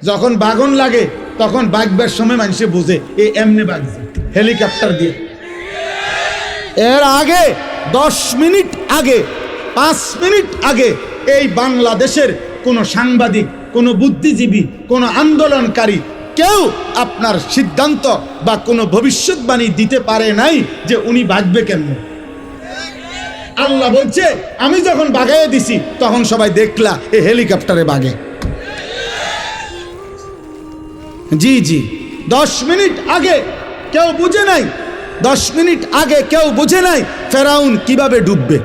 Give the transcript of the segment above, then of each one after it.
যখন বাগন লাগে তখন বাগবার সময় মানুষে বুঝে এ এমনি বাগছে হেলিকপ্টার দিয়ে। এর আগে 10 মিনিট আগে 5 মিনিট আগে এই বাংলাদেশের কোনো সাংবাদিক, কোনো বুদ্ধিজীবী, কোনো আন্দোলনকারী কেউ আপনার সিদ্ধান্ত বা কোনো ভবিষ্যৎবাণী দিতে পারে নাই যে উনি বাগবে কেমন। আল্লাহ বলছে আমি যখন বাগাইয়ে দিছি তখন সবাই দেখলা এই হেলিকপ্টারে বাগে। জি জি, 10 মিনিট আগে কেউ বুঝে নাই, 10 মিনিট আগে কেউ বুঝে নাই ফেরাউন কিভাবে ডুববে।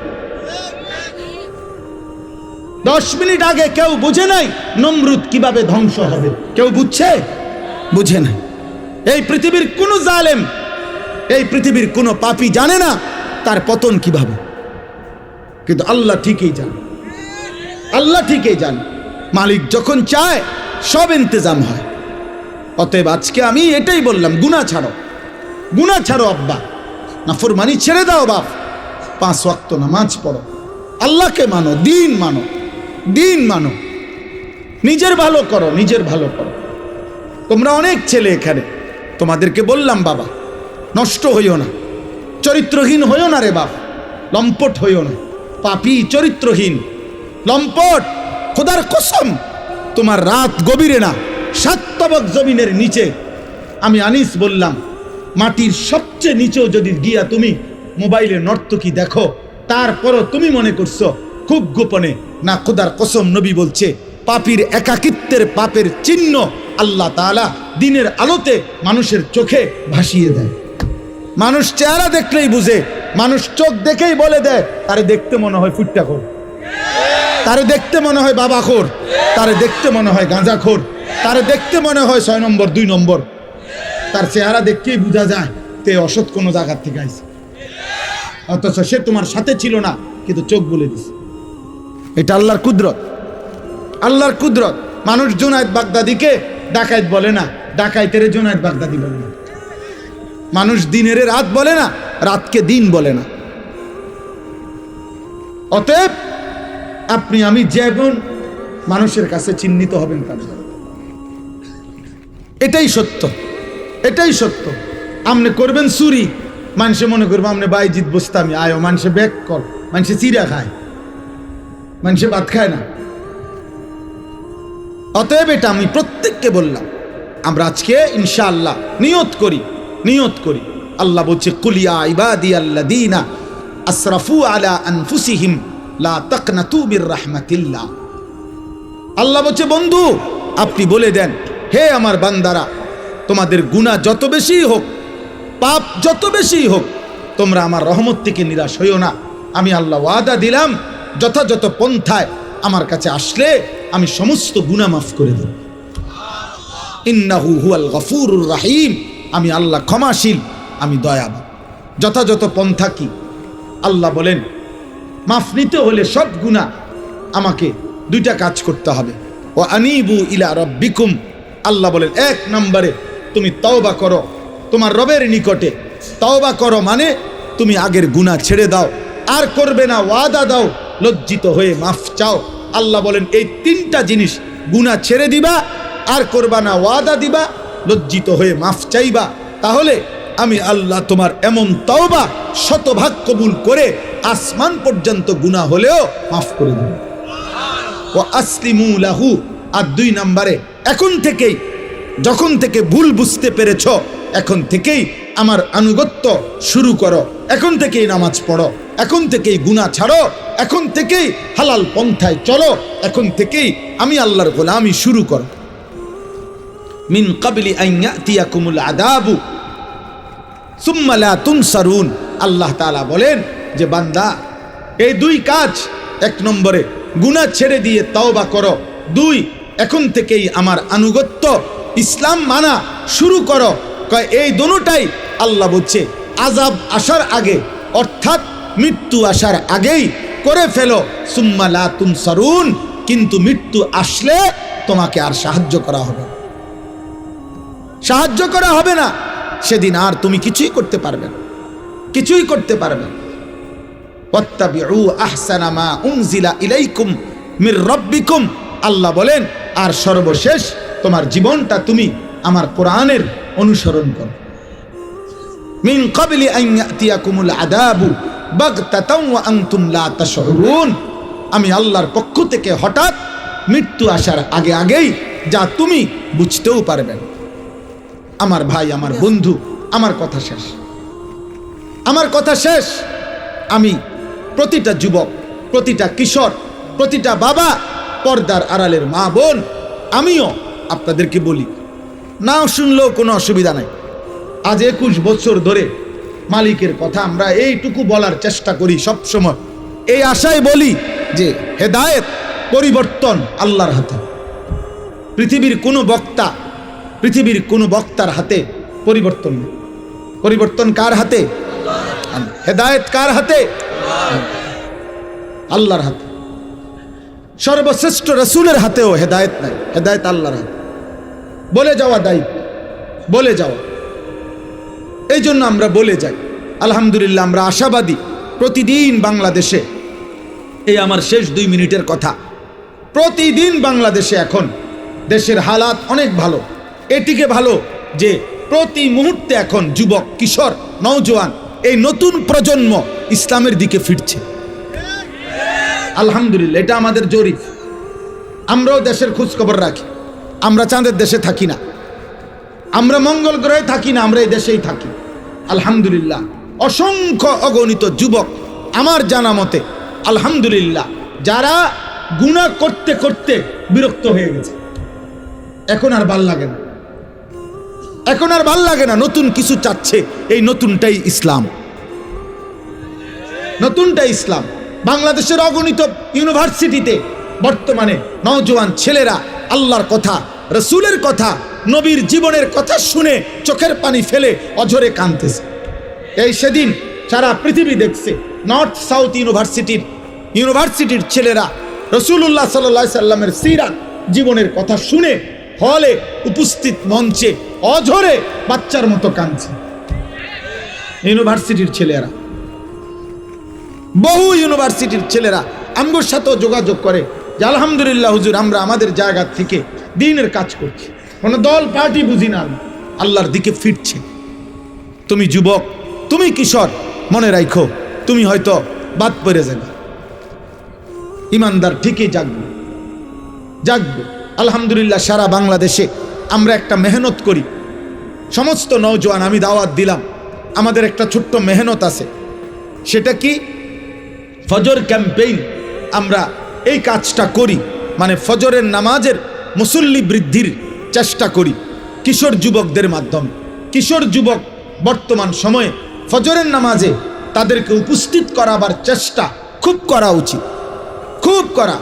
10 মিনিট আগে কেউ বুঝে নাই নমরুদ কিভাবে ধ্বংস হবে। কেউ বুঝছে? বুঝে নাই। এই পৃথিবীর কোনো জালেম, এই পৃথিবীর কোনো পাপী জানে না তার পতন কিভাবে, কিন্তু আল্লাহ ঠিকই জানে। আল্লাহ ঠিকই জানে। মালিক যখন চায় সব ইন্তজাম হয়। অতএব আজকে আমি এটাই বললাম, গুনাহ ছাড়ো, গুনাহ ছাড়ো আব্বা, নাফরমানি ছেড়ে দাও বাপ, 5 ওয়াক্ত নামাজ পড়ো, আল্লাহকে মানো, দিন মানো, দিন মানো, নিজের ভালো করো, নিজের ভালো করো। তোমরা অনেক ছেলে এখানে, তোমাদেরকে বললাম বাবা নষ্ট হইও না, চরিত্রহীন হইও না রে বাপ, লম্পট হইও না, পাপী চরিত্রহীন লম্পট। খোদার কসম তোমার রাত গভীরে না, 7 তবক জমিনের নিচে, আমি আনিস বললাম মাটির সবচেয়ে নিচেও যদি গিয়া তুমি মোবাইলে নর্তকী দেখো, তারপরও তুমি মনে করছো খুব গোপনে, না খোদার কসম নবী বলছে পাপীর একাকিত্বের পাপের চিহ্ন আল্লাহ তাআলা দিনের আলোতে মানুষের চোখে ভাসিয়ে দেয়। মানুষ চেহারা দেখলেই বুঝে, মানুষ চোখ দেখেই বলে দেয় তারে দেখতে মনে হয় ফুট্টাখোর, তারে দেখতে মনে হয় বাবাখোর, তারে দেখতে মনে হয় গাঁজাখোর, তারে দেখতে মনে হয় 6 নম্বর 2 নম্বর। তার চেহারা দেখতেই বোঝা যায় তে অসৎ কোনো জায়গার থেকে আইছে, অথচ সে তোমার সাথে ছিল না, কিন্তু চোখ বলে দিছে। এটা আল্লাহর কুদরত, আল্লাহর কুদরত। মানুষ জুনায়েদ বাগদাদিকে ডাকাইত বলে না, ডাকাইতের জুনায়েদ বাগদাদি বলে না। মানুষ দিনের রাত বলে না, রাতকে দিন বলে না। অতএব আপনি আমি যেমন মানুষের কাছে চিহ্নিত হবেন তার, এটাই সত্য, এটাই সত্য। আপনি করবেন চুরি, মানুষে মনে করবে আপনি বাইজিৎ বস্তামি, আয়ো মানুষে ব্যাক কর, মানুষে চিরা খায়, মানুষে ভাত খায় না। অতএব এটা আমি প্রত্যেককে বললাম, আমরা আজকে ইনশাআল্লাহ নিয়ত করি, নিয়ত করি। আল্লাহ বলছে কুলিয়া ইবাদিয়াল্লাযীনা আসরাফু আলা আনফুসিহিম লা তাকনাতু মির রাহমাতিল্লাহ। আল্লাহ বলছে বন্ধু আপনি বলে দেন, হে আমার বান্দারা, তোমাদের গুনাহ যত বেশি হোক, পাপ যত বেশি হোক, তোমরা আমার রহমত থেকে নিরাশ হইও না। আমি আল্লাহ ওয়াদা দিলাম যথাযথ পন্থায় আমার কাছে আসলে আমি সমস্ত গুনাহ মাফ করে দেব। ইন্নাহু হুয়াল গফুরুর রাহিম, আমি আল্লাহ ক্ষমাশীল, আমি দয়াবান। যথাযথ পন্থা কি? আল্লাহ বলেন মাফ নিতে হলে সব গুনাহ আমাকে 2টা কাজ করতে হবে। ও আনিবু ইলা রাব্বিকুম, আল্লাহ বলেন 1 নম্বরে তুমি তওবা করো তোমার রবের নিকটে। তওবা করো মানে তুমি আগের গুনাহ ছেড়ে দাও, আর করবে না, ওয়াদা দাও, লজ্জিত হয়ে মাফ চাও। আল্লাহ বলেন এই 3টা জিনিস, গুনাহ ছেড়ে দিবা, আর করবা না, ওয়াদা দিবা, লজ্জিত হয়ে মাফ চাইবা, তাহলে আমি আল্লাহ তোমার এমন তওবা শতভাগ কবুল করে আসমান পর্যন্ত গুনাহ হলেও মাফ করে দেব। ও আসলিমু লাহু, আর 2 নম্বরে এখন থেকেই, যখন থেকে ভুল বুঝতে পেরেছ, এখন থেকেই আমার আনুগত্য শুরু করো, এখন থেকেই নামাজ পড়ো, এখন থেকেই গুনাহ ছাড়ো, এখন থেকেই হালাল পন্থায় চলো, এখন থেকেই আমি আল্লাহর গোলামি শুরু করো। মিন ক্বাবলি আন ইয়াতিয়াকুমুল আযাবু সুম্মা লা তুনসারুন, আল্লাহ তাআলা বলেন যে বান্দা এই 2 কাজ, 1 নম্বরে গুনাহ ছেড়ে দিয়ে তওবা করো, 2 এখন থেকেই আমার আনুগত্য ইসলাম মানা শুরু করো। কয় এই দুটোটাই আল্লাহ বলছে আযাব আসার আগে, অর্থাৎ মৃত্যু আসার আগেই করে ফেলো। সুম্মা লা তুনসারুন, কিন্তু মৃত্যু আসলে তোমাকে আর সাহায্য করা হবে, সাহায্য করা হবে না, সেদিন আর তুমি কিছুই করতে পারবে না, কিছুই করতে পারবে না। ওয়াত্তাবিউ আহসানা মা উনজিলা ইলাইকুম মির রাব্বিকুম, আল্লাহ বলেন আর সর্বশেষ তোমার জীবনটা তুমি আমার কোরআনের অনুসরণ করো। মিন ক্বাবলি আন ইয়াতিয়াকুমুল আযাবু বাগতাতাও ওয়া আনতুম লা তাশউরুন, আমি আল্লাহর পক্ষ থেকে হঠাৎ মৃত্যু আসার আগে আগেই যা তুমি বুঝতেও পারবে না। আমার ভাই, আমার বন্ধু, আমার কথা শেষ, আমার কথা শেষ। আমি প্রতিটা যুবক, প্রতিটা কিশোর, প্রতিটা বাবা, পর্দার আড়ালের মা বোন, আমিও আপনাদেরকে বলি, না শুনলেও কোনো অসুবিধা নাই। আজ 21 বছর ধরে মালিকের কথা আমরা এইটুকু বলার চেষ্টা করি সব সময়, এই আশায় বলি যে হেদায়েত, পরিবর্তন আল্লাহর হাতে। পৃথিবীর কোনো বক্তার হাতে পরিবর্তন নেই। পরিবর্তন কার হাতে? হেদায়েত কার হাতে? আল্লাহর হাতে। সর্বশ্রেষ্ঠ রাসূলের হাতেও হেদায়েত নাই, হেদায়েত আল্লাহর হাতে। বলে যাওয়া দায়িত্ব, বলে যাওয়া। এই জন্য আমরা বলে যাই, আলহামদুলিল্লাহ আমরা আশাবাদী। প্রতিদিন বাংলাদেশে, এই আমার শেষ 2 মিনিটের কথা, প্রতিদিন বাংলাদেশে এখন দেশের হালাত অনেক ভালো। এটিকে ভালো যে প্রতি মুহূর্তে এখন যুবক, কিশোর, নওজোয়ান, এই নতুন প্রজন্ম ইসলামের দিকে ফিরছে। আলহামদুলিল্লাহ, এটা আমাদের জরিপ। আমরাও দেশের খোঁজ খবর রাখি। আমরা চাঁদের দেশে থাকি না, আমরা মঙ্গল গ্রহে থাকি না, আমরা এই দেশেই থাকি। আলহামদুলিল্লাহ, অসংখ্য অগণিত যুবক আমার জানা মতে, আলহামদুলিল্লাহ, যারা গুনাহ করতে করতে বিরক্ত হয়ে গেছে, এখন আর ভাল লাগে না, এখন আর ভাল লাগে না, নতুন কিছু চাচ্ছে। এই নতুনটাই ইসলাম, নতুনটাই ইসলাম। বাংলাদেশের অগণিত ইউনিভার্সিটিতে বর্তমানে নওজোয়ান ছেলেরা আল্লাহর কথা, রসুলের কথা, নবীর জীবনের কথা শুনে চোখের পানি ফেলে অঝরে কাঁদতেছে। এই সেদিন সারা পৃথিবী দেখছে, নর্থ সাউথ ইউনিভার্সিটির ছেলেরা রাসূলুল্লাহ সাল্লাল্লাহু আলাইহি সাল্লামের সিরাত জীবনের কথা শুনে হলে উপস্থিত মঞ্চে অঝরে বাচ্চার মতো কাঁদছে। ইউনিভার্সিটির ছেলেরা, বহু ইউনিভার্সিটির ছেলেরা আমগোর সাথেও যোগাযোগ করে যে আলহামদুলিল্লাহ হুজুর, আমরা আমাদের জায়গা থেকে দ্বীনের কাজ করছি, কোনো দল পার্টি বুঝি না, আল্লাহর দিকে ফিরছে। তুমি যুবক, তুমি কিশোর, মনে রাখো তুমি হয়তো বাদ পড়ে যাবে। ইমানদার ঠিকই জাগবে, জাগবে। আলহামদুলিল্লাহ, সারা বাংলাদেশে আমরা একটা মেহনত করি। সমস্ত নওজোয়ান আমি দাওয়াত দিলাম, আমাদের একটা ছোট্ট মেহনত আছে। সেটা কি? ফজর ক্যাম্পেইন। আমরা এই কাজটা করি, মানে ফজরের নামাজের মুসল্লি বৃদ্ধির চেষ্টা করি কিশোর যুবকদের মাধ্যমে। কিশোর যুবক বর্তমান সময়ে ফজরের নামাজে তাদেরকে উপস্থিত করাবার চেষ্টা খুব করা উচিত, খুব করা।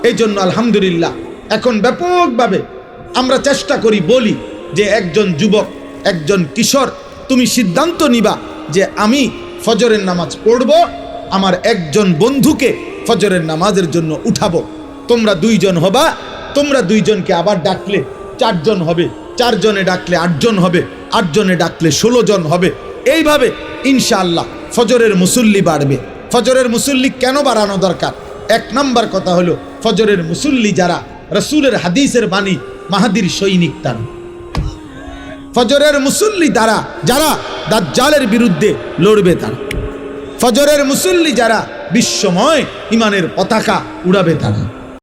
এই জন্য আলহামদুলিল্লাহ এখন ব্যাপকভাবে আমরা চেষ্টা করি, বলি যে একজন যুবক, একজন কিশোর, তুমি সিদ্ধান্ত নিবা যে আমি ফজরের নামাজ পড়ব, আমার একজন বন্ধুকে ফজরের নামাজের জন্য উঠাবো। তোমরা 2 জন হবা, তোমরা 2 জনকে আবার ডাকলে 4 জন হবে, 4 জনে ডাকলে 8 জন হবে, 8 জনে ডাকলে 16 জন হবে। এইভাবে ইনশাআল্লাহ ফজরের মুসল্লি বাড়বে। ফজরের মুসল্লি কেন বাড়ানো দরকার? 1 নাম্বার কথা হলো, ফজরের মুসল্লি যারা রাসূলের হাদিসের বাণী মাহাদির সৈনিক, তারা ফজরের মুসল্লি দ্বারা যারা দাজ্জালের বিরুদ্ধে লড়বে, তারা ফজরের মুসল্লি যারা বিশ্বময় ইমানের পতাকা উড়াবে, তারা